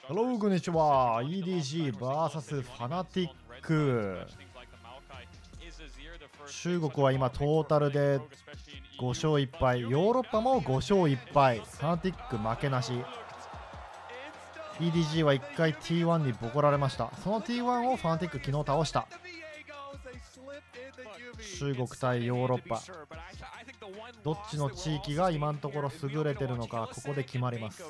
Hello、こんにちは。EDG vs ファナティック。中国は今トータルで5勝1敗。ヨーロッパも5勝1敗。ファナティック負けなし。EDG は1回 T1 にボコられました。その T1 をファナティック昨日倒した。中国対ヨーロッパ、どっちの地域が今のところ優れてるのか、ここで決まります。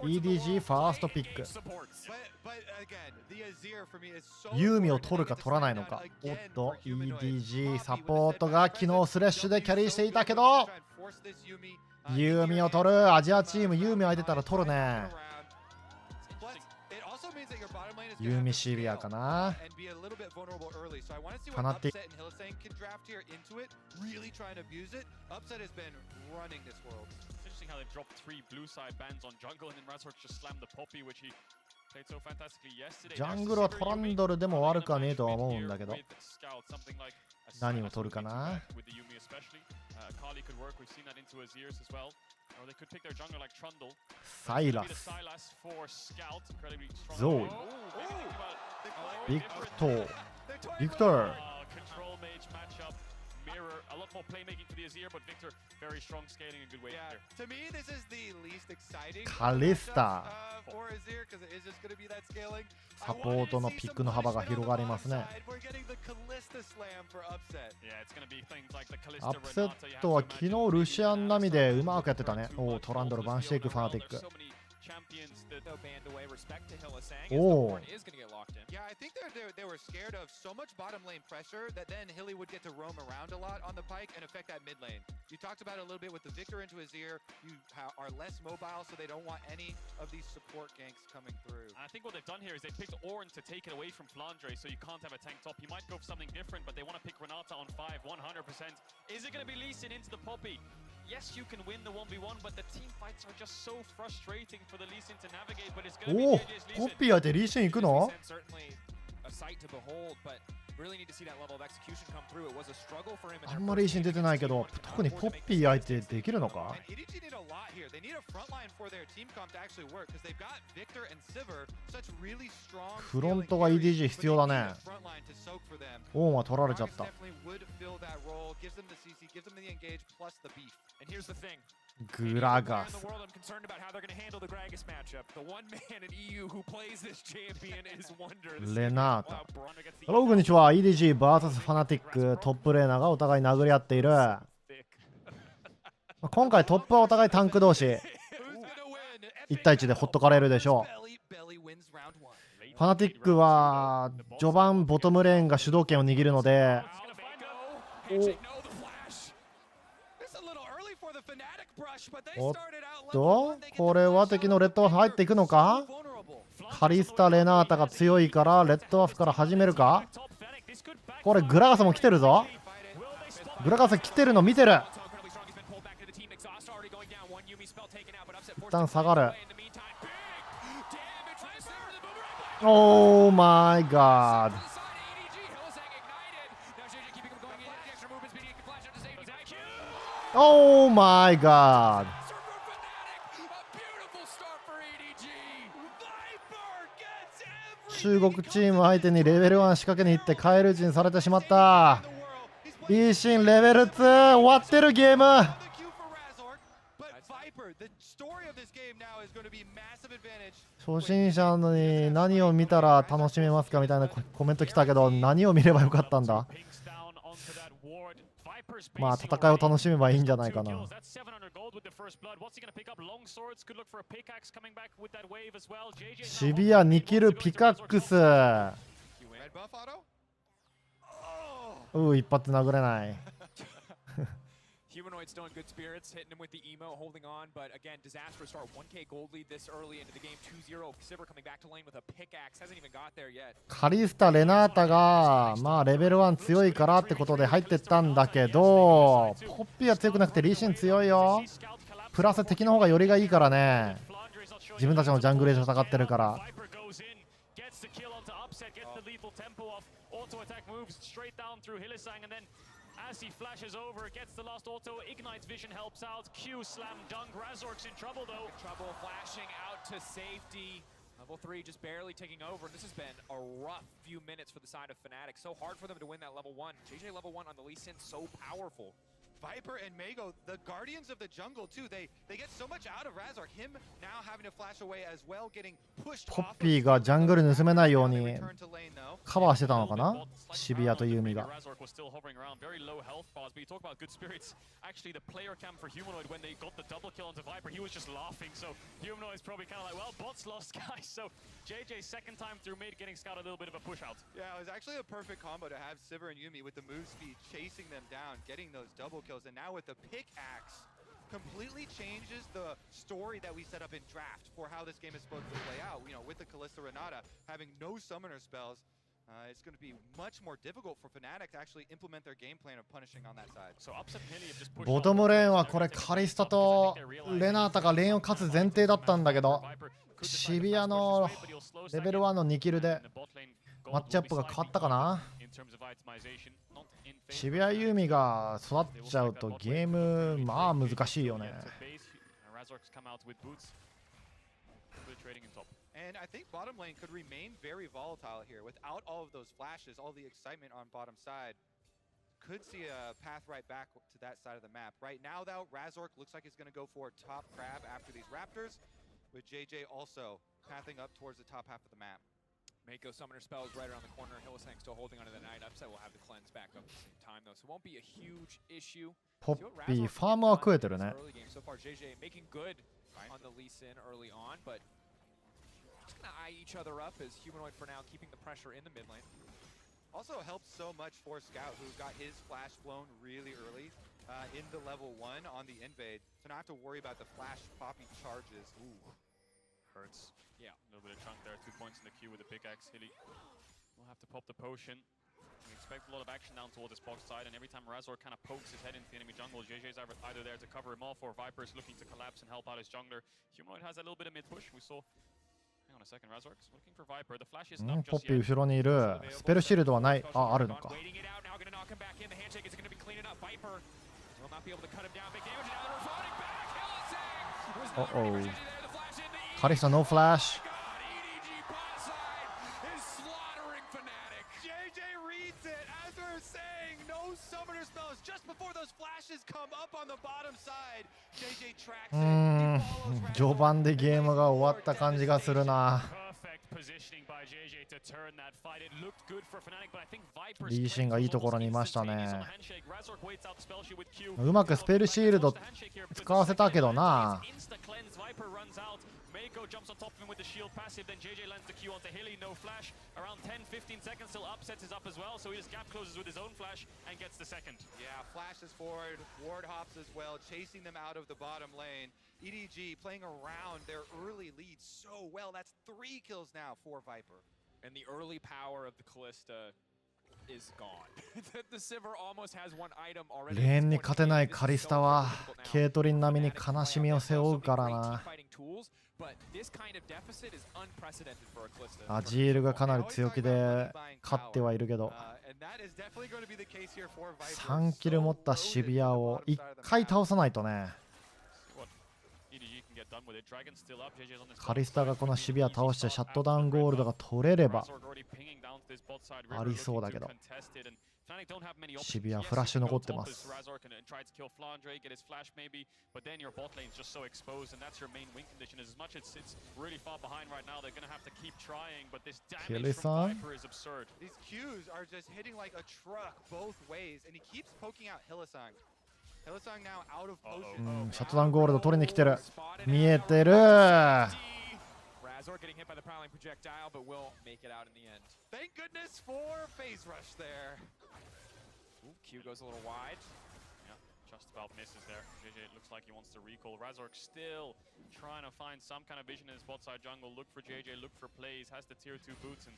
EDG ファーストピック、ユーミを取るか取らないのか。おっと EDG サポートが昨日スレッシュでキャリーしていたけど、ユーミを取る。アジアチームユーミ空いてたら取るね。ユーミシビアかな。ファナティックジャングルはトランドルでも悪くはねえとは思うんだけど、何を取るかな。サイラス、ゾーイ、ビクトー、ビクトー、カリスタ。サポートのピックの幅が広がりますね。アップセットは昨日ルシアン並みでうまくやってたね。おお、トランドルバンしていくファナティック。おお、Yes, you can win the 1v1, but the team fights are just so frustrating for the Lee Sin to navigate. But it's going to be おお、ポッピー相手リーシン行くの。あんまりリーシン出てないけど、特にポッピー相手できるのか。フロントが EDG 必要だね。オンは取られちゃった。グラガス、レナータ。ハロー、こんにちは。 EDG vs ファナティック、トップレーナーがお互い殴り合っている。今回トップはお互いタンク同士1対1でほっとかれるでしょう。ファナティックは序盤ボトムレーンが主導権を握るので、おっと、これは敵のレッドワーフ入っていくのか。カリスタ・レナータが強いからレッドワーフから始めるか。これグラガスも来てるぞ。グラガス来てるの見てる。一旦下がる。オーマイガード。オーマイガード。中国チーム相手にレベル1仕掛けに行ってカエル陣されてしまった。リーシンレベル2終わってるゲーム。初心者に何を見たら楽しめますかみたいなコメント来たけど、何を見ればよかったんだ。まあ戦いを楽しめばいいんじゃないかな。シビア2キルピカックス。一発殴れない。Humanoid still in good spirits, hitting him with the emo, holding on, but again, disastrous start. 1k gold lead this early into the game, 2-0. Sivir coming back to lane with a pickaxe, hasn't even got there yet. カリスタ・レナータがまあレベル1強いからってことで入ってったんだけど、ポッピーは強くなくてリーシン強いよ。プラス敵の方がよりがいいからね。自分たちのジャングルで戦ってるから。as he flashes over, gets the last auto, Ignite's vision helps out, Q slam dunk, Razork's in trouble though. Trouble flashing out to safety. Level 3 just barely taking over. This has been a rough few minutes for the side of Fnatic. So hard for them to win that level 1. JJ level 1 on the Lee Sin, so powerful. Viper and Mago, the guardians of the jungle too. They get so much out of Razork. Him now having to flash away as well, getting pushed ポッ off. ピーがジャングル盗めないよう Now they に return to lane though. カバーしてたのかな、シビアとユーミが。 Razork was still hovering around, very low health bars, but you talk about good spirits. Actually, the player cam for Humanoid, when they got the double kill onto Viper, he was just laughing. So Humanoid's probably kind of like, well, bots lost, guys. So JJ's second time through mid, getting Scout a little bit of a push out. Yeah, it was actually a perfect combo to have Sivir and Yuumi with the move speed, chasing them down, getting those double kills, and now with the pickaxe, completely changes the story that we set up in draft for how this game is supposed to play out. You know, with the Kalista Renata having no summoner spells, it's going to be much more difficult for Fnatic to actually implement their game plan of punishing on that side. So Upset Hilly have just pushed ボトムレーンはこれカリスタとレナータがレーンを勝つ前提だったんだけど、シビアのレベル1の2キルでマッチアップが変わったかな。シビアユーミが育っちゃうとゲームまあ難しいよね。And I think bottom lane could remain very volatile here without all of those flashes, all the excitement on bottom side. Could see a path right back to that side of the map. Right now, though, Razork looks like he's going to go for top crab after these Raptors, with JJ also pathing up towards the top half of the map. Mako summoner spells right around the corner. Hylissang still holding onto the Knight. Upset will have the cleanse back up at the same time, though, so it won't be a huge issue. ポッピーファームは食えてるね。 Early game so far, JJ making good on the Lee Sin early on, but just gonna eye each other up as Humanoid for now keeping the pressure in the mid lane. Also helps so much for Scout, who got his flash blown really early in the level 1 on the invade, to not have to worry about the flash poppy charges. Ooh, hurts. Yeah, a little bit of chunk there. 2 points in the queue with the pickaxe. Hilly will have to pop the potion. We expect a lot of action down towards this box side, and every time Razor kind of pokes his head into the enemy jungle, JJ's either there to cover him off, or Viper's looking to collapse and help out his jungler. Humanoid has a little bit of mid push. We saw. Hang on a second, Razor's looking for Viper. The flash isn't up ポッ just ピー yet. 後ろにいる。スペルシールドはない。あ、あるのか。 Waiting it out now, gonna knock him back in. The handshake is gonna be cleaning up. Viper will not be able to cut him down. Big damage. Now they're reverting back. Hylissang was not ready there. The flash into EDG. カリスタノーフラッシュ。 EDG bot side is slaughtering Fnatic. JJ reads it as we're saying, no summoner spells just before those flashes come up on the bottom side. JJ tracks it. He follows Razork. 序盤でゲームが終わった感じがするな。 Perfect positioning by JJ to turn that fight. It looked good for Fnatic, but I think Viper's リーシンがいいところにいましたね。 Razork waits out the spell sheet with Q. うまくスペルシールド使わせたけどな。 Insta cleanse. Viper runs out. Mako jumps on top of him with the shield passive. Then JJ lands the Q onto Hilly. No flash. Around 10-15 seconds till Upsets is up as well. So he just gap closes with his own flash and gets the second. Yeah, flashes forward, ward hops as well, chasing them out of the bottom lane. EDG playing around their early lead so well. That's 3 kills now for Viper. And the early power of the Kalista is gone. The Sivir almost has one item already. レーンに勝てないカリスタはケイトリン並みに悲しみを背負うからな。 But this kind of deficit is unprecedented for a Kalista. アジールがかなり強気で勝ってはいるけど、 And that is definitely going to be the case here for Viper. 3キル持ったシビアを1回倒さないとね。 EDG can get done with it. Dragon's still up. JJ's on this カリスタがこのシビア倒してシャットダウンゴールドが取れれば Razork already pinging down to this bot side. ありそうだけど、 Contested and Fnatic don't have many options. シビア Yes, フラッシュ you can 残 go ってま top す。 as Razork and try to kill Flandre, get his flash maybe, but then your bot lane is just so exposed, and that's your main win condition. As much as it's really far behind right now, they're gonna have to keep trying, but this damage from Viper is absurd. These Qs are just hitting like a truck both ways, and he keeps poking out Hylissang. Hylissang now out of potion. シャットダウンゴールド取りに来てる。見えてる。 Razork getting hit by the prowling projectile, but will make it out in the end. Thank goodness for phase rush there. Ooh, Q goes a little wide. Yeah, just about misses there. JJ looks like he wants to recall. Razork still trying to find some kind of vision in his bot side jungle. Look for JJ, look for plays. Has the tier 2 boots and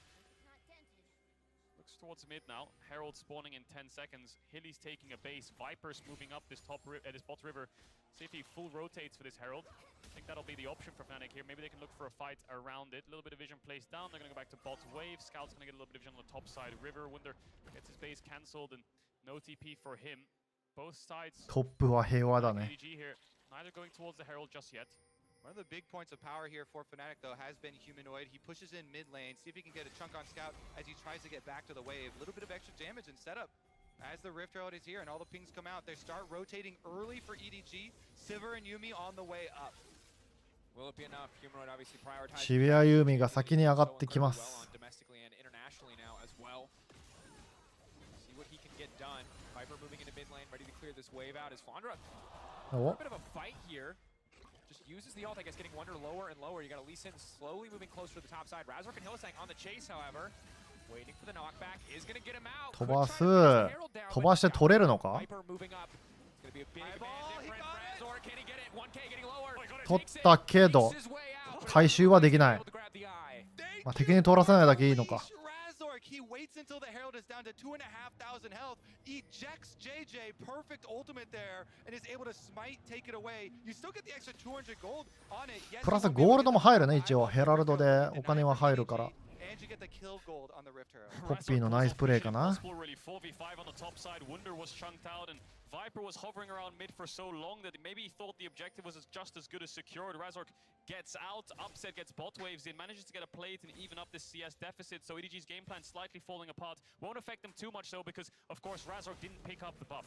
looks towards mid now. Herald spawning in 10 seconds. Hilly's taking a base. Viper's moving up this bot river. See if he full rotates for this Herald. I think that'll be the option for Fnatic here. Maybe they can look for a fight around it. A little bit of vision placed down. They're going to go back to bot wave. Scout's going to get a little bit of vision on the top side. River, Wunder gets his base cancelled and no TP for him. Both sides. トップは平和だね。 EDG here. Neither going towards the Herald just yet. One of the big points of power here for Fnatic, though, has been Humanoid. He pushes in mid lane, see if he can get a chunk on Scout as he tries to get back to the wave. A little bit of extra damage and setup as the Rift Herald is here and all the pings come out. They start rotating early for EDG. Sivir and Yuumi on the way up. Will it be enough? Humanoid obviously prioritizing 渋谷ユーミが先に上がってきます。 domestically and internationally now as well. See what he can get done. Viper moving into mid lane, ready to clear this wave out. Is Flandra a お bit of a fight here? Just uses the ult, I guess, getting Wunder lower and lower. You got Lee Sin slowly moving closer to the top side. Razork and Hylissang on the chase, however. Waiting for the knockback. Is going to get him out. 飛ばす。飛ばして取れるのか？ Viper moving up. It's going to be a big man different. Razork, can he get it? 1K getting lower. 取ったけど回収はできない。まあ、敵に取らせないだけいいのか。 He waits until the Herald is down to 2,500 health, ejects JJ, perfect ultimate there, and is able to smite, take it away. You still get the extra 200 gold on it. Yes, プラスゴールドも入るね、一応。ヘラルドでお金は入るから。 and you get the kill gold on the Rift Herald. ポッピーのナイスプレーかな。 Viper was hovering around mid for so long that maybe he thought the objective was just as good as secured. Razork gets out, Upset gets bot waves in, manages to get a plate and even up this CS deficit. So EDG's game plan slightly falling apart. Won't affect them too much though because, of course, Razork didn't pick up the buff.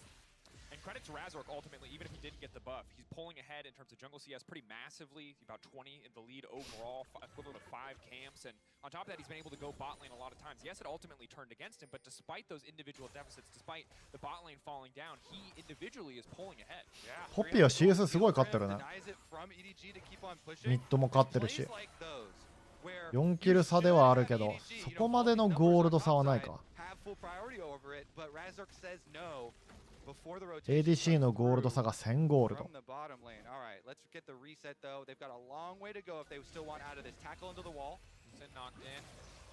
And credit to Razork, ultimately, even if he didn't get the buff, he's pulling ahead in terms of jungle CS pretty massively. He's about 20 in the lead overall, equivalent of 5 camps. And on top of that, he's been able to go bot lane a lot of times. Yes, it ultimately turned against him, but despite those individual deficits, despite the bot lane falling down, he individually is pulling ahead. ポッピーは CS すごい勝ってるね。ミッドも勝ってるし。4キル差ではあるけど、そこまでのゴールド差はないか。ADC のゴールド差が1000ゴールド。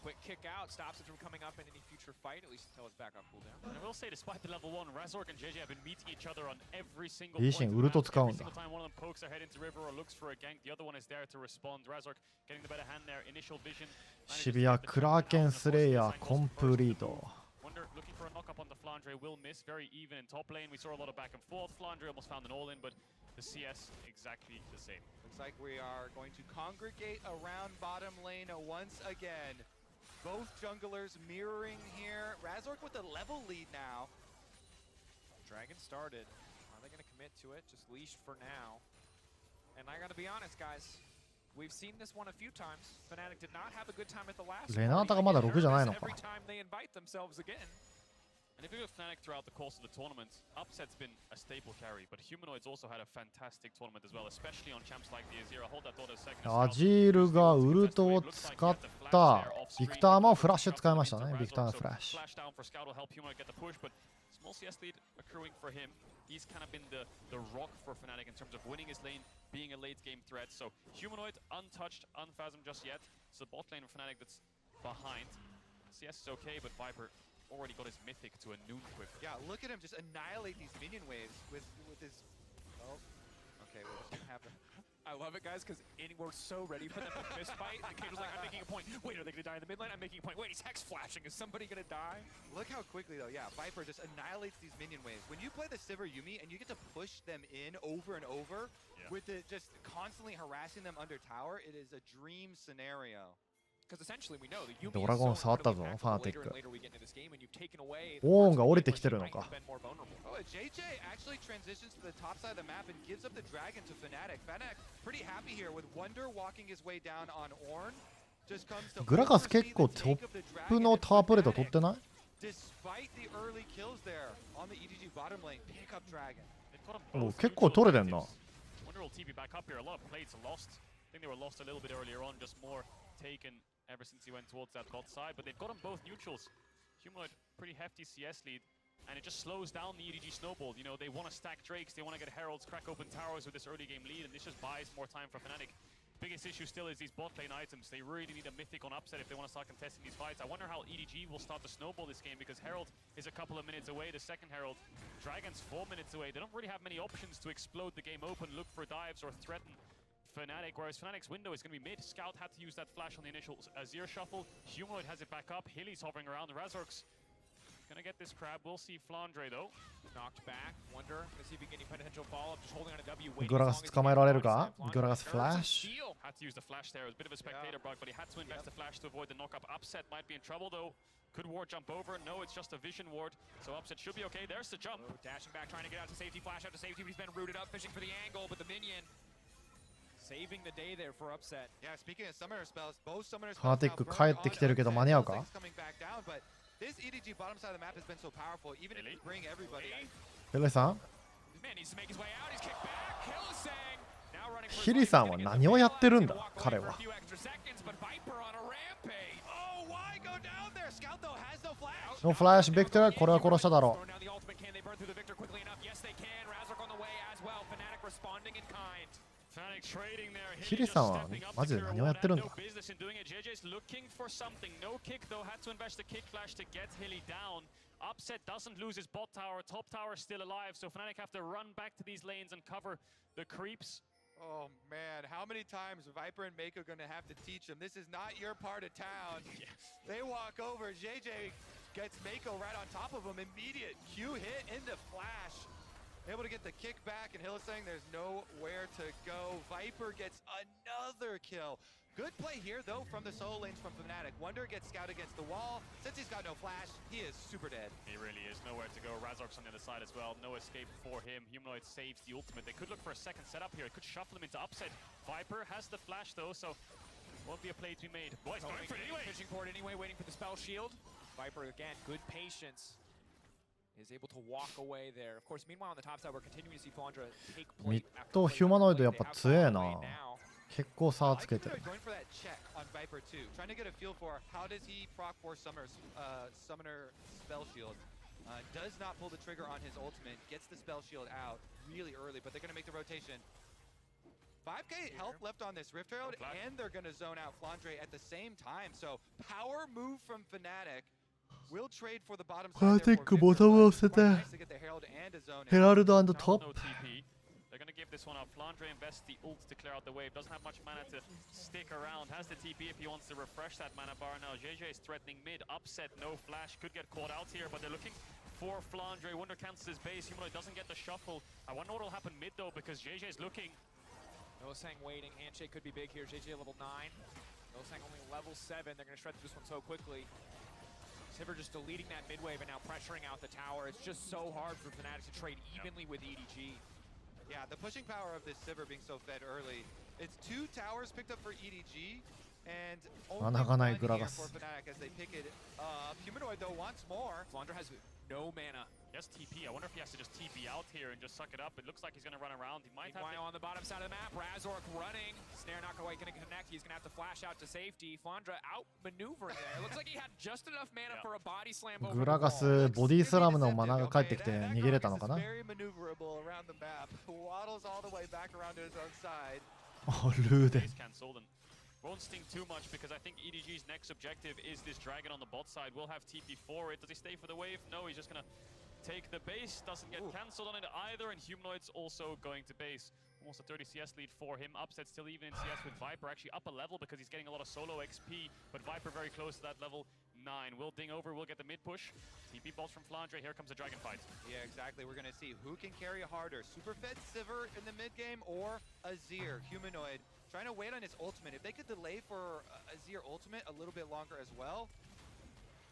Quick kick out stops it from coming up in any future fight, at least until it's back on cooldown. And I will say, despite the level 1, Razork and JJ have been meeting each other on every single point. Every single time one of them pokes ahead into river or looks for a gank, the other one is there to respond. Razork getting the better hand there, initial vision. 渋谷クラーケンスレイヤーコンプリート。 Wunder looking for a knock up on the Flandre will miss, very even in top lane. We saw a lot of back and forth. Flandre almost found an all-in, but the CS exactly the same. Looks like we are going to congregate around bottom lane once again. Both junglers mirroring here. Razork with a level lead now. Dragon started. Are they going to commit to it? Just leashed for now. And I got to be honest, guys. We've seen this one a few times. Fnatic did not have a good time at the last. レナータがまだ6じゃないのか。 Every time they invite themselves again. And if you look at Fnatic throughout the course of the tournament, Upset's been a staple carry, but Humanoids also had a fantastic tournament as well, especially on champs like the Azir. Hold that thought a second. アジールがウルトを使ったビクターもフラッシュ使いましたね。ビクターのフラッシュ。 Small CS lead accruing for him. He's kind of been the rock for Fnatic in terms of winning his lane, being a late game threat. So Humanoid untouched, unfathomed just yet. It's the bot lane of Fnatic that's behind. CS is okay, but Viper already got his mythic to a noon quick. Yeah, look at him just annihilate these minion waves with his. Oh, okay, we're just gonna have to. I love it, guys, because we're so ready for them to fist fight. The kid was like, I'm making a point. Wait, are they going to die in the mid lane? I'm making a point. Wait, he's hex flashing. Is somebody going to die? Look how quickly, though. Yeah, Viper just annihilates these minion waves. When you play the Sivir Yuumi and you get to push them in over and over with it just constantly harassing them under tower, it is a dream scenario. Because essentially we know the Yuumi ドラゴン触ったぞ、ファナティック。 later we get into this game and you've taken away オーンが降りてきてるのか。 Oh, JJ actually transitions to the top side of the map and gives up the dragon to Fnatic. Fnatic pretty happy here with Wunder walking his way down on Ornn. Just comes to グラガス結構トップのタワープレート取ってない？ Despite the early kills there on the EDG bottom lane, pick up dragon. お結構取れてんな。 Wunder will TP back up here. A lot of plates are lost. I think they were lost a little bit earlier on, just more taken ever since he went towards that bot side, but they've got them both neutrals. Humanoid, pretty hefty CS lead, and it just slows down the EDG snowball. You know, they want to stack Drakes, they want to get Heralds, crack open towers with this early game lead, and this just buys more time for Fnatic. biggest issue still is these bot lane items. They really need a mythic on upset if they want to start contesting these fights. I wonder how EDG will start to snowball this game because Herald is a couple of minutes away, the second Herald. Dragon's 4 minutes away. They don't really have many options to explode the game open, look for dives or threaten Fnatic, whereas Fnatic's window is going to be mid. Scout had to use that flash on the initial Azir shuffle. Humanoid has it back up. Hilly's hovering around. Razork's gonna get this crab. We'll see Flandre though. Knocked back. Wonder. Let's see if we get any potential follow-up. Just holding on a W. グラガス捕まえられるか？グラガスフラッシュ。 Had to use the flash there. It was a bit of a spectator bug, but he had to invest the flash to avoid the knock-up. Upset might be in trouble though. Could ward jump over? No, it's just a vision ward. So Upset should be okay. There's the jump. Dashing back, trying to get out to safety. Flash out to safety. He's been rooted up, fishing for the angle, but the minion saving the day there for Upset. Yeah, speaking of summoner spells, both summoner spells ファナティック帰ってきてるけど間に合うか？ coming back down, but this EDG bottom side of the map has been so powerful. Even if you bring everybody, ヒリさん？ Man needs to make his way out. He's kicked back. Hillsang now running for ヒリさんは何をやってるんだ彼は。 ノーフラッシュビクター、これは殺しただろう。ヒリさんはマジで何をやってるんだ？ Upset doesn't lose his bot tower, top tower still alive, so Fnatic have to run back to these lanes and cover the creeps. Oh man, how many times Viper and Mako gonna have to teach him? This is not your part of town. They walk over, JJ gets Mako right on top of him, immediate Q hit into flash. Able to get the kick back, and Hillsang there's nowhere to go. Viper gets another kill. Good play here though from the solo lanes from Fnatic. Wonder gets scout against the wall. Since he's got no flash, he is super dead. He really is nowhere to go. Razork's on the other side as well. No escape for him. Humanoid saves the ultimate. They could look for a second setup here. It could shuffle him into Upset. Viper has the flash though, so won't be a play to be made. Boys going for it anyway. Fishing for it anyway, waiting for the spell shield. Viper again, good patience. Is able to walk away there. Of course, meanwhile on the top side, we're continuing to see Flandre take point. ミッドヒューマノイドやっぱ強えな。結構差つけてる。 Going for that check on Viper too. Trying to get a feel for how does he proc for summoner spell shield. Does not pull the trigger on his ultimate. Gets the spell shield out really early, but they're going to make the rotation. 5k health left on this Rift Herald, and they're going to zone out Flandre at the same time. So power move from Fnatic. We'll trade for the bottom side. Fnatic ボトムを捨ててヘラルド&トップ。 They're going to give this one up. Flandre invests the ult to clear out the wave. Doesn't have much mana to stick around. Has the TP if he wants to refresh that mana bar. Now JJ is threatening mid. Upset, no flash. Could get caught out here, but they're looking for Flandre. Wonder cancels his base. Humanoid doesn't get the shuffle. I wonder what will happen mid though, because JJ is looking. Hillsang waiting. Handshake could be big here. JJ level 9. Hillsang only level 7. They're going to shred through this one so quickly. Sivir just deleting that mid wave and now pressuring out the tower. It's just so hard for Fnatic to trade evenly with EDG. Yeah, the pushing power of this Sivir being so fed early. It's 2 towers picked up for EDG, and only 1 here for Fnatic as they pick it up. Humanoid though wants more. Flandre has no mana. He has TP. I wonder if he has to just TP out here and just suck it up. It looks like he's going to run around. He might have to... on the bottom side of the map, Razork running. Snare not quite going to connect. He's going to have to flash out to safety. Flandre outmaneuvering there. Looks like he had just enough mana for a body slam over グラガスボディスラムのマナが帰ってきて逃げれたのかな。 Very maneuverable around the map. Waddles all the way back around to his own side. ルーデン。 Won't sting too much because I think EDG's next objective is this dragon on the bot side. We'll have TP for it. Does he stay for the wave? No, he's just going to take the base. Doesn't get cancelled on it either, and Humanoid's also going to base. Almost a 30 CS lead for him. Upset still even in CS with Viper, actually up a level because he's getting a lot of solo XP, but Viper very close to that level 9. Will ding over, we'll get the mid push. TP balls from Flandre, here comes the dragon fight. Yeah, exactly. We're going to see who can carry harder. Super fed Sivir in the mid game or Azir, Humanoid. Trying to wait on his ultimate. If they could delay for Azir ultimate a little bit longer as well,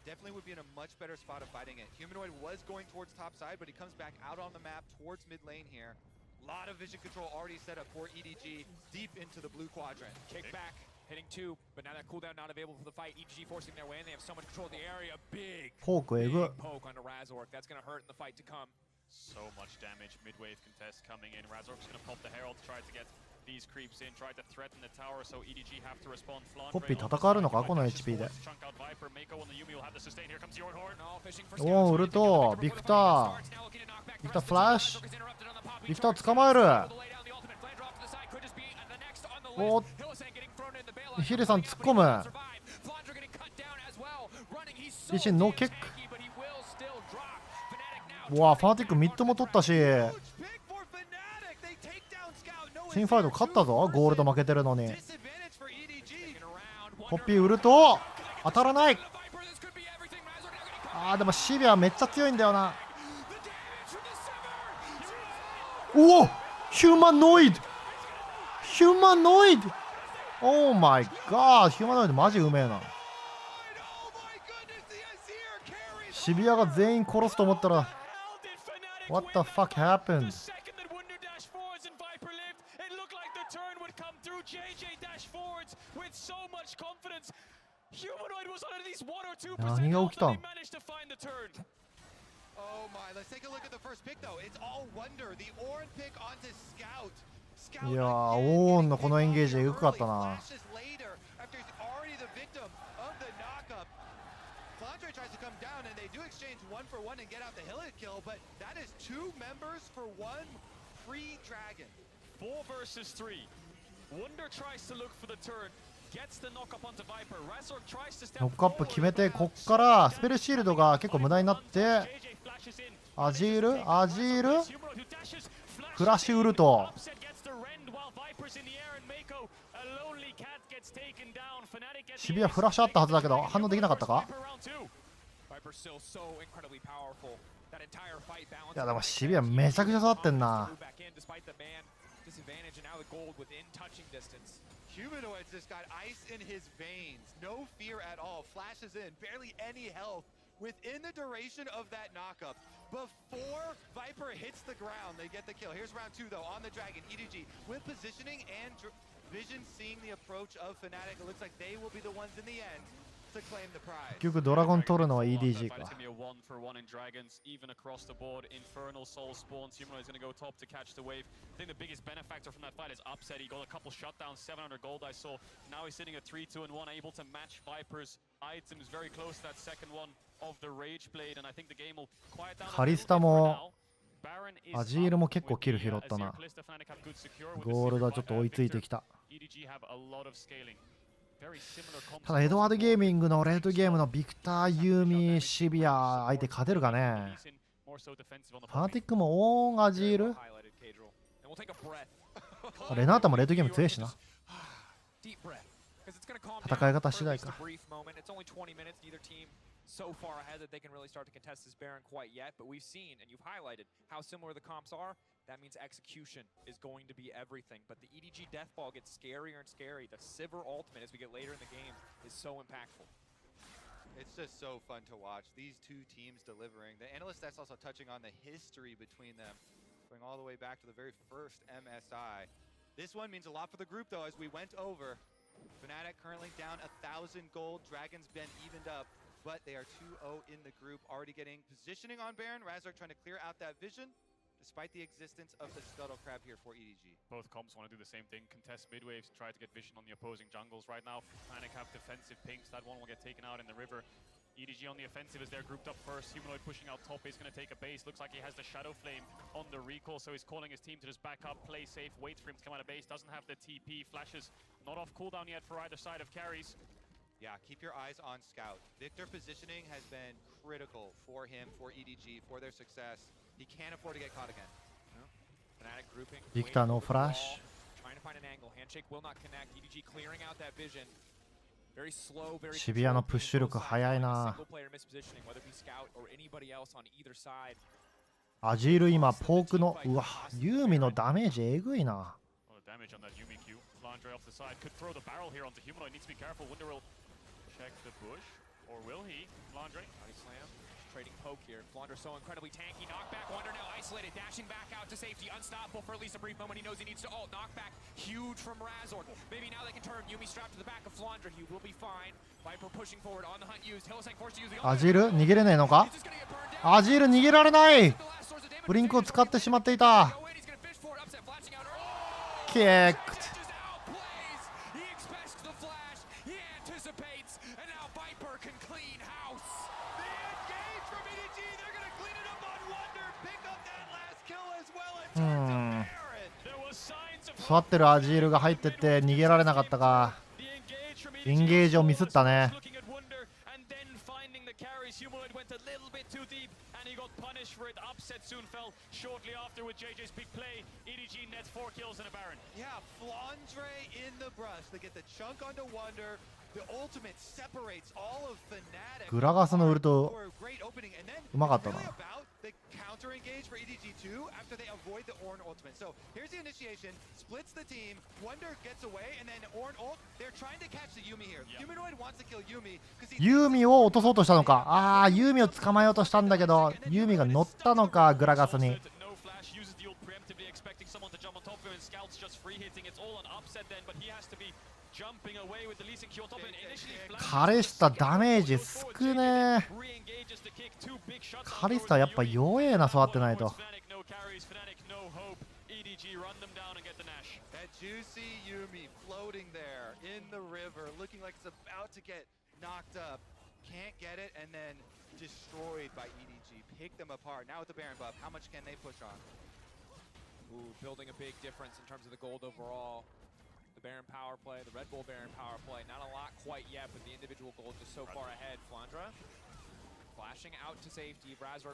definitely would be in a much better spot of fighting it. Humanoid was going towards top side, but he comes back out on the map towards mid lane here. A lot of vision control already set up for EDG deep into the blue quadrant. Kick back, hitting 2, but now that cooldown not available for the fight. EDG forcing their way in. They have so much control of the area. Big poke onto Razork. That's going to hurt in the fight to come. So much damage. Mid-wave contest coming in. Razork's going to pop the Herald, try to get these creeps in, try to threaten the tower, so EDG have to respond. ポッピー戦えるのかこの HP で。おお、ウルト、ビクター、ビクターフラッシュ、ビクター捕まえる。おっ、ヒデさん突っ込む。自身ノーキック。うわ、ファナティックミッドも取ったし、チームファイト勝ったぞ。ゴールド負けてるのに。ポッピーウルト当たらない。でもシビアめっちゃ強いんだよな。おお、ヒューマノイド、ヒューマノイド、オーマイガー、ヒューマノイドマジうめえな。シビアが全員殺すと思ったら What the fuck happened?何が起きたん？ Oh my, let's take a look at the first pick though. It's all wonder. The Orin pick onto Scout. いやー、オーンのこのエンゲージエグかったな。Flandre tries to come down and they do exchange 1 for 1 and get out the hill kill, but that is 2 members for 1 free dragon. 4 versus 3. Wonder tries to look for the turn. Gets the knock up onto Viper. Razork tries to step ノックアップ決めて、こっからスペルシールドが結構無駄になって、アジールフラッシュウルト。シビアフラッシュあったはずだけど反応できなかったか。いやでもシビアめちゃくちゃ触ってんな。Humanoid's just got ice in his veins. No fear at all. Flashes in. Barely any health within the duration of that knockup. Before Viper hits the ground, they get the kill. Here's round 2 though on the Dragon. EDG with positioning and Vision seeing the approach of Fnatic. It looks like they will be the ones in the end to claim the prize. 結局ドラゴン取るのは EDG か。Even across the board, Infernal Soul spawns. Humanoid is going to go top to catch the wave. I think the biggest benefactor from that fight is Upset. He got a couple shutdowns, 700 gold I saw. Now he's sitting at 3-2-1, able to match Viper's items very close to that second one of the Rage Blade. And I think the game will quiet down. カリスタもアジールも結構キル拾ったな。ゴールドはちょっと追いついてきた。ただエドワードゲーミングのレートゲームのビクター・ユーミ、シビア相手勝てるかね。ファナティックもオーン、アジール、レナータもレートゲーム強いしな。戦い方次第か。So far ahead that they can really start to contest this Baron quite yet, but we've seen and you've highlighted how similar the comps are. That means execution is going to be everything, but the EDG death ball gets scarier and scary. The Sivir ultimate as we get later in the game is so impactful. It's just so fun to watch these two teams delivering. The analyst that's also touching on the history between them, going all the way back to the very first MSI. This one means a lot for the group though, as we went over. Fnatic currently down 1,000 gold. Dragon's been evened up, but they are 2-0 in the group, already getting positioning on Baron. Razork trying to clear out that vision, despite the existence of the Scuttle Crab here for EDG. Both comps want to do the same thing, contest mid waves, try to get vision on the opposing jungles right now. Fnatic have defensive pinks, that one will get taken out in the river. EDG on the offensive as they're grouped up first. Humanoid pushing out top, he's going to take a base. Looks like he has the Shadow Flame on the recall, so he's calling his team to just back up, play safe, wait for him to come out of base. Doesn't have the TP, flashes not off cooldown yet for either side of carries. Yeah, keep your eyes on Scout. Victor positioning has been critical for him, for EDG, for their success. He can't afford to get caught again. Fnatic grouping. Victor no flash. Trying to find an angle. Handshake will not connect. EDG clearing out that vision. Very slow, very シビアのプッシュ力速いな。アジール今ポークのうわユーミのダメージえぐいな。Trading poke here. Flandre so incredibly tanky. Knockback. Wonder now isolated. Dashing back out to safety. Unstoppable for at least a brief moment. He knows he needs to ult. Knockback. Huge from Razork. Maybe now they can turn. Yumi strapped to the back of Flandre. He will be fine. Viper pushing forward on the hunt used. Hillsang forced to use the ult. アジール逃げれないのか。アジール逃げられない。ブリンクを使ってしまっていた。キック。座ってるアジールが入ってって逃げられなかったか。エンゲージをミスったね。Humanoid went a little bit too deep and he got punished for it. Upset soon fell shortly after with JJ's big play. EDG nets 4 kills and a Baron. Yeah, Flandre in the brush. They get the chunk onto Wonder. The ultimate separates all of Fnatic. グラガスのウルト For a great opening, and then うまかったな。 really about the counter engage for EDG2 after they avoid the Ornn ultimate. So here's the initiation, splits the team, Wonder gets away, and then Ornn ult. They're trying to catch the Yuumi here. Humanoid wants to kill Yuumi because he ユーミを落とそうとしたのか。ああ、ユーミを捕まえようとしたんだけど、ユーミが乗ったのか、グラガスに。 No flash, uses the ult preemptively, expecting someone to jump on top of him, and Scout's just free hitting. It's all an upset then, but he has to be jumping away with the Lee Sin Q on top of it. Initially, カリスタダメージ少ねえ。 re-engages the kick, 2 big shots. カリスタやっぱ弱えな、育ってないと。 Fnatic no carries, Fnatic no hope. EDG run them down and get the Nash. that juicy Yuumi floating there in the river, looking like it's about to get knocked up. Can't get it, and then destroyed by EDG. Pick them apart. Now with the Baron buff, how much can they push on? Ooh, building a big difference in terms of the gold overall. The Baron power play, the Red Bull Baron power play. Not a lot quite yet, but the individual gold just so far ahead. Flandre flashing out to safety. Razor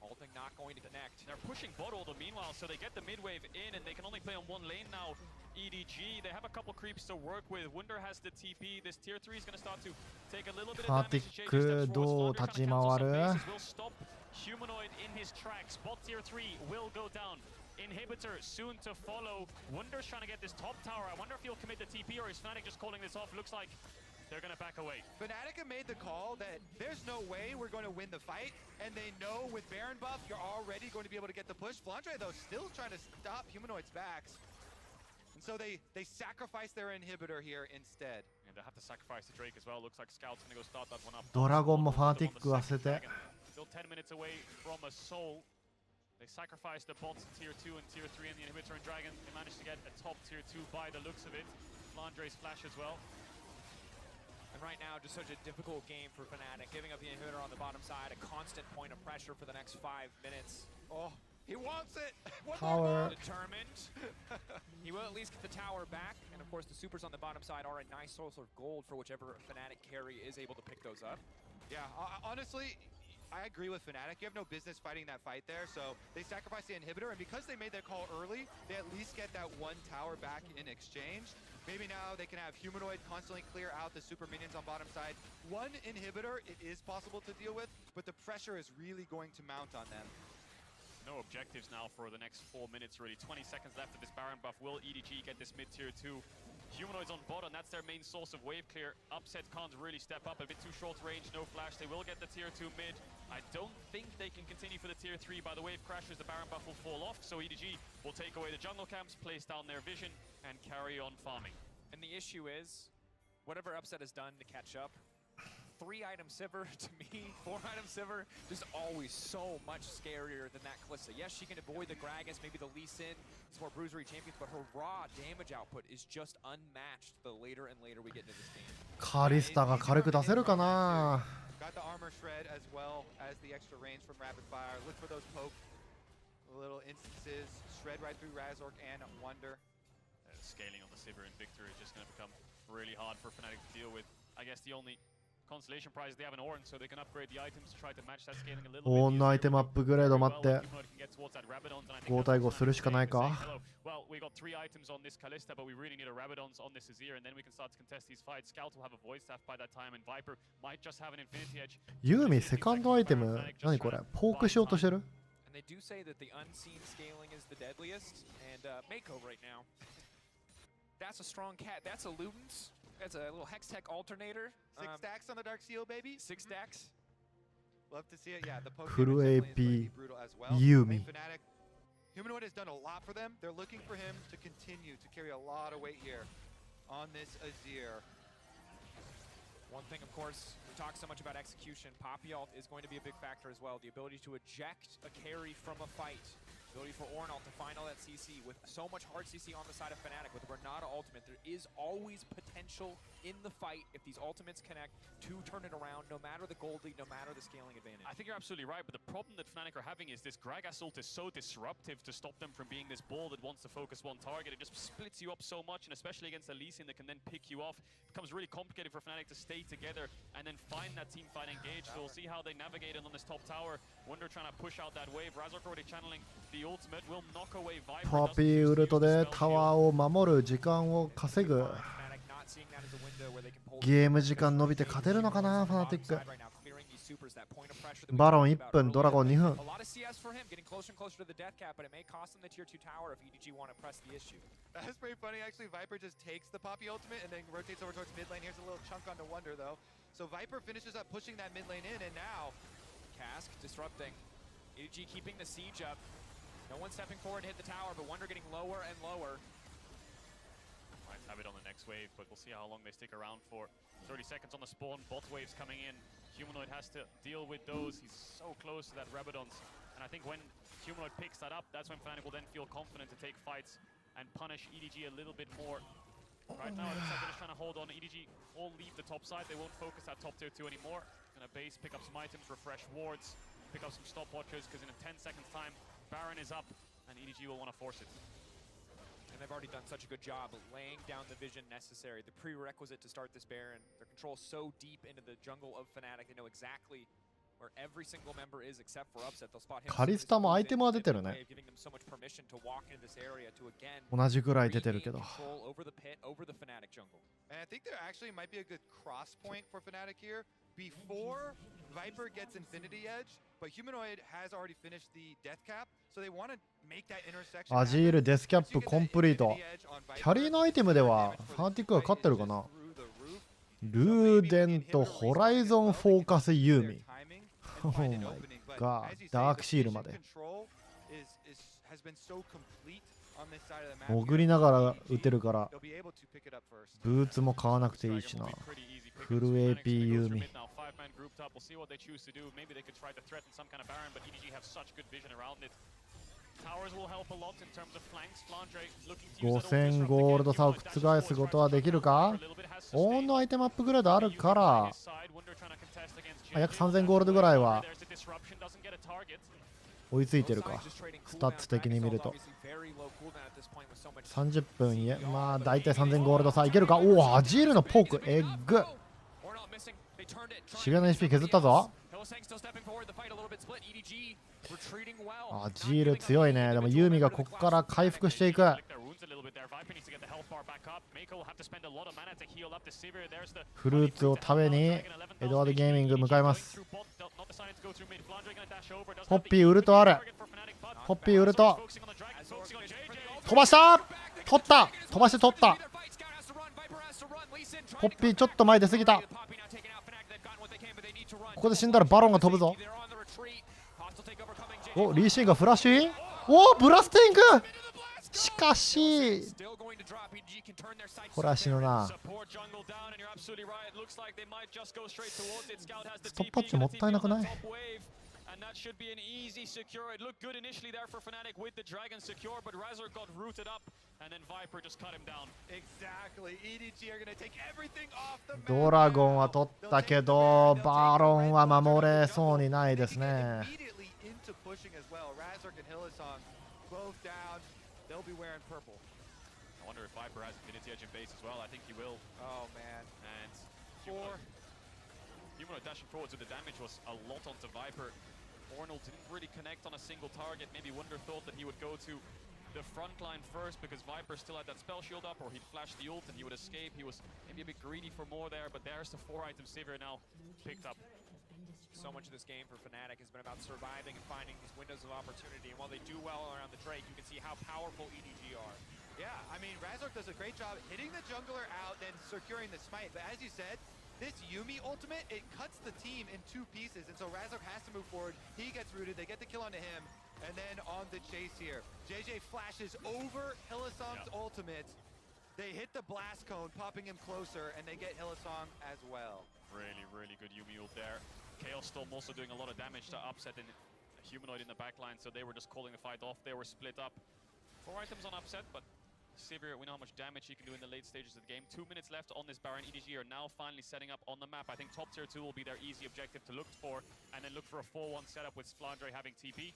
ulting not going to connect. They're pushing bot all the meanwhile, so they get the mid wave in, and they can only play on one lane now. EDG, they have a couple creeps to work with. Wunder has the TP. This tier 3 is going to start to take a little bit of damage. Fnatic どう立ち回る？ will stop Humanoid in his tracks. Bot tier 3 will go down. Inhibitor soon to follow. Wunder's trying to get this top tower. I wonder if he'll commit the TP or is Fnatic just calling this off? Looks like they're going to back away. Fnatic have made the call that there's no way we're going to win the fight, and they know with Baron buff, you're already going to be able to get the push. Flandre, though, still trying to stop Humanoid's backs. And so they sacrifice their inhibitor here instead. And they have to sacrifice the Drake as well. Looks like Scout's going to go start that one up. ドラゴンもファナティック忘れて。 Still 10 minutes away from a soul. They sacrificed the bots tier 2 and tier 3 and the inhibitor and dragon. They managed to get a top tier 2 by the looks of it. Flandre's flash as well. And right now, just such a difficult game for Fnatic. Giving up the inhibitor on the bottom side, a constant point of pressure for the next 5 minutes. Oh, he wants it. One Tower. more Determined. He will at least get the tower back. And of course, the supers on the bottom side are a nice source of gold for whichever Fnatic carry is able to pick those up. Yeah, honestly, I agree with Fnatic. You have no business fighting that fight there, so they sacrifice the inhibitor, and because they made that call early, they at least get that one tower back in exchange. Maybe now they can have Humanoid constantly clear out the super minions on bottom side. One inhibitor, it is possible to deal with, but the pressure is really going to mount on them. No objectives now for the next 4 minutes, really. 20 seconds left of this Baron buff. Will EDG get this mid-tier 2? Humanoids on bot, and that's their main source of wave clear. Upset can't really step up, a bit too short range, no flash. They will get the tier 2 mid. I don't think they can continue for the tier 3. By the wave crashes, the Baron buff will fall off, so EDG will take away the jungle camps, place down their vision, and carry on farming. And the issue is, whatever Upset has done to catch up, 3-item Sivir to me, 4-item Sivir, just always so much scarier than that Kalista. Yes, she can avoid the Gragas, maybe the Lee Sin, some more bruisery champions, but her raw damage output is just unmatched the later and later we get into this game. カリスタが軽く出せるかな。 Got the armor shred as well as the extra range from rapid fire. Look for those poke little instances. Shred right through Razork and Wonder. Scaling on the Sivir and Victor is just going to become really hard for Fnatic to deal with. I guess the only consolation prize is they have an Ornn, so they can upgrade the items to try to match that scaling a little bit. オンのアイテムアップグレード待って。 5対5するしかないか。 Well, we got 3 items on this Kalista, but we really need a Rabadons on this Azir, and then we can start to contest these fights. Scout will have a Void Staff by that time, and Viper might just have an Infinity Edge. ユーミセカンドアイテム何これポークしようとしてる？ And they do say that the unseen scaling is the deadliest, and Mako right now. That's a strong cat. That's a Ludens. That's a little Hextech alternator. 6 stacks on the Dark Seal, baby. 6 stacks. Love to see it. Yeah, the poke Furu damage definitely is going to AP be brutal as well. Yuumi. And Fnatic, Humanoid has done a lot for them. They're looking for him to continue to carry a lot of weight here on this Azir. One thing, of course, we talk so much about execution. Poppy ult is going to be a big factor as well. The ability to eject a carry from a fight. Ability for Ornal to find all that CC with so much hard CC on the side of Fnatic with the Renata ultimate. There is always potential in the fight if these ultimates connect to turn it around, no matter the gold lead, no matter the scaling advantage. I think you're absolutely right, but the problem that Fnatic are having is this Gragas ult is so disruptive to stop them from being this ball that wants to focus one target. It just splits you up so much, and especially against a Lee Sin that can then pick you off, it becomes really complicated for Fnatic to stay together and then find that team fight engage. So we'll see how they navigate it on this top tower. Wonder trying to push out that wave. Razork already channeling the ultimate will knock away Viper. ポピーウルトでタワーを守る時間を稼ぐ。ゲーム時間伸びて勝てるのかな、ファナティック。バロン1分、ドラゴン2分。That's pretty funny, actually. Viper just takes the Poppy ultimate and then rotates over towards mid lane. Here's a little chunk onto Wonder, though. So Viper finishes up pushing that mid lane in, and now Cask disrupting. EDG keeping the siege up. No one stepping forward to hit the tower, but Wonder getting lower and lower. Might have it on the next wave, but we'll see how long they stick around for. 30 seconds on the spawn, both waves coming in. Humanoid has to deal with those. He's so close to that Rabadons. And I think when Humanoid picks that up, that's when Fnatic will then feel confident to take fights and punish EDG a little bit more. Right now, it looks like they're just trying to hold on. EDG all leave the top side. They won't focus that top tier 2 anymore. Gonna base, pick up some items, refresh wards, pick up some stopwatches, because in a 10 seconds time, Baron is up, and EDG will want to force it. And they've already done such a good job of laying down the vision necessary, the prerequisite to start this Baron. Their control so deep into the jungle of Fnatic, they know exactly where every single member is except for Upset. They'll spot him. カリスタもアイテムは出てるね。 Giving them so much permission to walk into this area to again 同じぐらい出てるけど。 control over the pit, over the Fnatic jungle. And I think there actually might be a good cross point for Fnatic here. Before Viper gets Infinity Edge, but Humanoid has already finished the death cap, so they want to make that intersection. アジール、デスキャップ、コンプリート。キャリーのアイテムではファナティックが勝ってるかな。ルーデンとホライゾンフォーカスユーミ。オーマイガー、ダークシールまで。潜りながら打てるから、ブーツも買わなくていいしな。フル AP ユーミ。5000ゴールド差を覆すことはできるか。オンのアイテムアップグレードあるから、約3000ゴールドぐらいは追いついてるか、スタッツ的に見ると。30分、いや、まあ大体3000ゴールド差いけるか。おお、アジールのポーク、エッグ。渋谷の HP 削ったぞ。アジール強いね。でもユーミがここから回復していく。フルーツを食べにエドワードゲーミング向かいます。ポッピーウルトある。ポッピーウルト飛ばした。取った。飛ばして取った。ポッピーちょっと前出過ぎた。ここで死んだらバロンが飛ぶぞ。お、リーシーがフラッシュイン。お、ブラスティング。しかしこれは死ぬな。ストップパッチもったいなくない？ And that should be an easy secure. It looked good initially there for Fnatic with the Dragon secure, but Razor got rooted up, and then Viper just cut him down. Exactly. EDG are gonna take everything off the map. ドラゴンは取ったけど、バロンは守れそうにないですね。Immediately into pushing as well. Razor and Hillsong both down. They'll be wearing purple. I wonder if Viper has Infinity Edge in base as well. I think he will. Oh man. And Humanoid dashing forwards with the damage was a lot onto Viper. Ornal didn't really connect on a single target. Maybe Wonder thought that he would go to the front line first because Viper still had that spell shield up, or he'd flash the ult and he would escape. He was maybe a bit greedy for more there, but there's the 4-item Sivir now picked up. So much of this game for Fnatic has been about surviving and finding these windows of opportunity. And while they do well around the Drake, you can see how powerful EDG are. Yeah, I mean, Razork does a great job hitting the jungler out, then securing the smite. But as you said, this Yuumi ultimate, it cuts the team in two pieces, and so Razork has to move forward. He gets rooted, they get the kill onto him, and then on the chase here. JJ flashes over Hillsong's ultimate. They hit the blast cone, popping him closer, and they get Hillsong as well. Really, really good Yuumi ult there. Chaos Storm also doing a lot of damage to Upset, and humanoid in the backline, so they were just calling the fight off. They were split up. 4 items on upset, but Sivir, we know how much damage he can do in the late stages of the game. 2 minutes left on this Baron. EDG are now finally setting up on the map. I think top tier 2 will be their easy objective to look for, and then look for a 4-1 setup with Flandre having TP.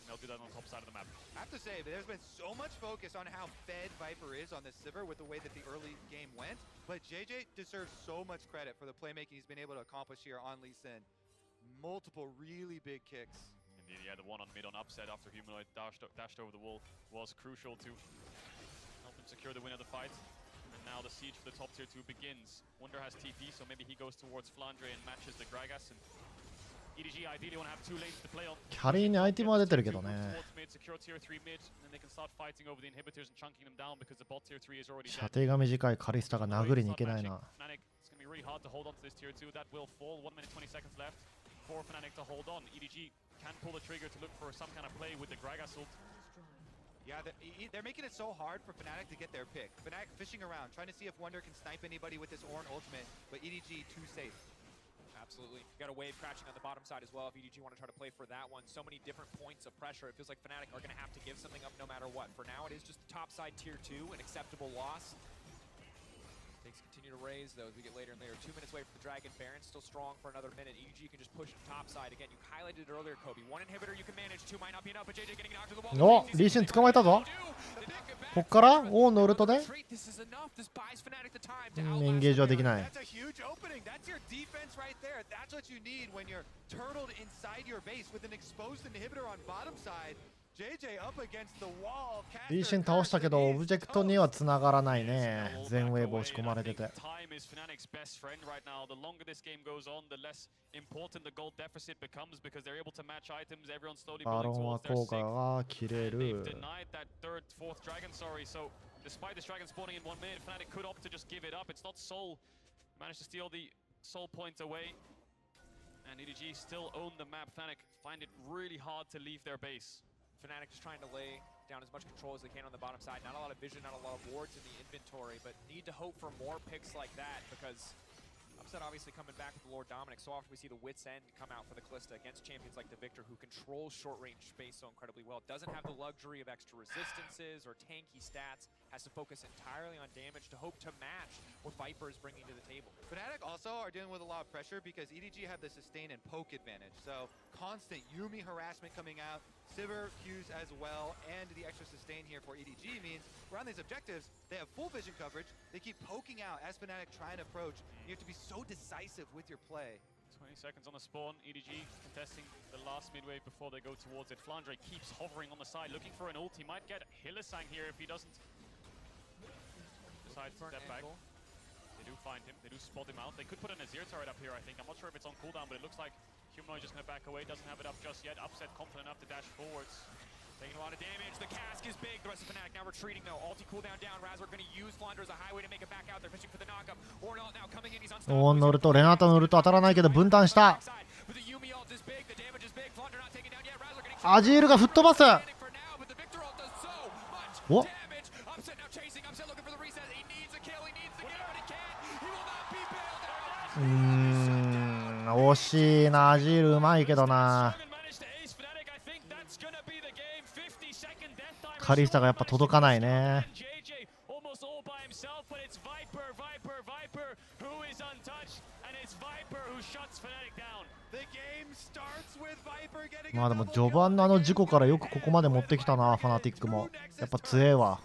And they'll do that on the top side of the map. I have to say, there's been so much focus on how fed Viper is on this Sivir with the way that the early game went, but JJ deserves so much credit for the playmaking he's been able to accomplish here on Lee Sin. Multiple really big kicks. Indeed, yeah, the one on mid on upset after humanoid dashed over the wall was crucial to help him secure the win of the fight. And now the siege for the top tier 2 begins. Wunder has TP, so maybe he goes towards Flandre and matches the Gragas. And EDG ideally want to have 2 lanes to play on. キャリーにアイテムは出てるけどね。 Towards mid, secure tier 3 mid, and then they can start fighting over the inhibitors and chunking them down because the bot tier 3 is already 射 dead. 程が短いカリスタが殴りに行けないな。 Fnatic, it's going to be really hard to hold on to this tier 2. That will fall. 1 minute 20 seconds left for Fnatic to hold on. EDG can pull the trigger to look for some kind of play with the Gragas ult. Yeah, they're making it so hard for Fnatic to get their pick. Fnatic fishing around, trying to see if Wunder can snipe anybody with this Ornn ultimate, but EDG too safe. Absolutely. Got a wave crouching on the bottom side as well if EDG want to try to play for that one. So many different points of pressure. It feels like Fnatic are going to have to give something up no matter what. For now, it is just the top side tier 2, an acceptable loss. Takes continue to raise though as we get later and later. 2 minutes away from the Dragon. Baron still strong for another minute. EDG can just push top side again. You highlighted it earlier, Kobe. 1 inhibitor you can manage, 2 might not be enough, but JJ getting knocked to the wall. お、リーシン捕まえたぞ。こっからオーンのウルトでエンゲージはできない。 That's a huge opening. That's your defense right there. That's what you need when you're turtled inside your base with an exposed inhibitor on bottom side. JJ up against the wall. リーシン倒したけどオブジェクトには繋がらないね。全ウェーブ押し込まれてて。 Time is Fnatic's best friend right now. The longer this game goes on, the less important the gold deficit becomes because they're able to match items. Everyone's slowly バ building ロンは towards their 効果 sixth. が切れ And る they've。denied that third, fourth dragon, sorry. So despite this dragon spawning in 1 minute, Fnatic could opt to just give it up. It's not Soul. Managed to steal the Soul point away. And EDG still own the map. Fnatic find it really hard to leave their base. Fnatic just trying to lay down as much control as they can on the bottom side. Not a lot of vision, not a lot of wards in the inventory, but need to hope for more picks like that because Upset obviously coming back with the Lord Dominic. So often we see the Wit's End come out for the Kalista against champions like the Victor who controls short-range space so incredibly well. Doesn't have the luxury of extra resistances or tanky stats. Has to focus entirely on damage to hope to match what Viper is bringing to the table. Fnatic also are dealing with a lot of pressure because EDG have the sustain and poke advantage. So constant Yuumi harassment coming out, Sivir Qs as well, and the extra sustain here for EDG means around these objectives, they have full vision coverage. They keep poking out as Fnatic try and approach. You have to be so decisive with your play. 20 seconds on the spawn. EDG contesting the last midway before they go towards it. Flandre keeps hovering on the side, looking for an ult. He might get Hylissang here if he doesn't decide to step back. They do find him. They do spot him out. They could put an Azir turret up here, I think. I'm not sure if it's on cooldown, but it looks like Humanoid just going to back away. Doesn't have it up just yet. Upset confident enough to dash forwards. Taking a lot of damage. The cask is big. The rest of Fnatic now retreating though. Ulti cooldown down. Razor going to use Flandre as a highway to make it back out. They're fishing for the knockup. Ornn now coming in. He's オー unstoppable. ンのウルト、レナータのウルト当たらないけど分担した。 But the Yuumi ult is big. The damage is big. Flandre not taken down yet. Razor getting アジールが吹っ飛ばす。 for now, but the Victor ult does so much What? damage. Upset now chasing. Upset looking for the reset. He needs a kill. He needs the kill, but he can't. He will not be bailed out. 惜しいな。アジールうまいけどな。カリスタがやっぱ届かないね。まあでも序盤のあの事故からよくここまで持ってきたな、ファナティックも。やっぱ強えわ。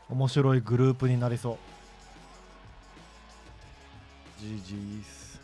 面白いグループになりそう。GG's。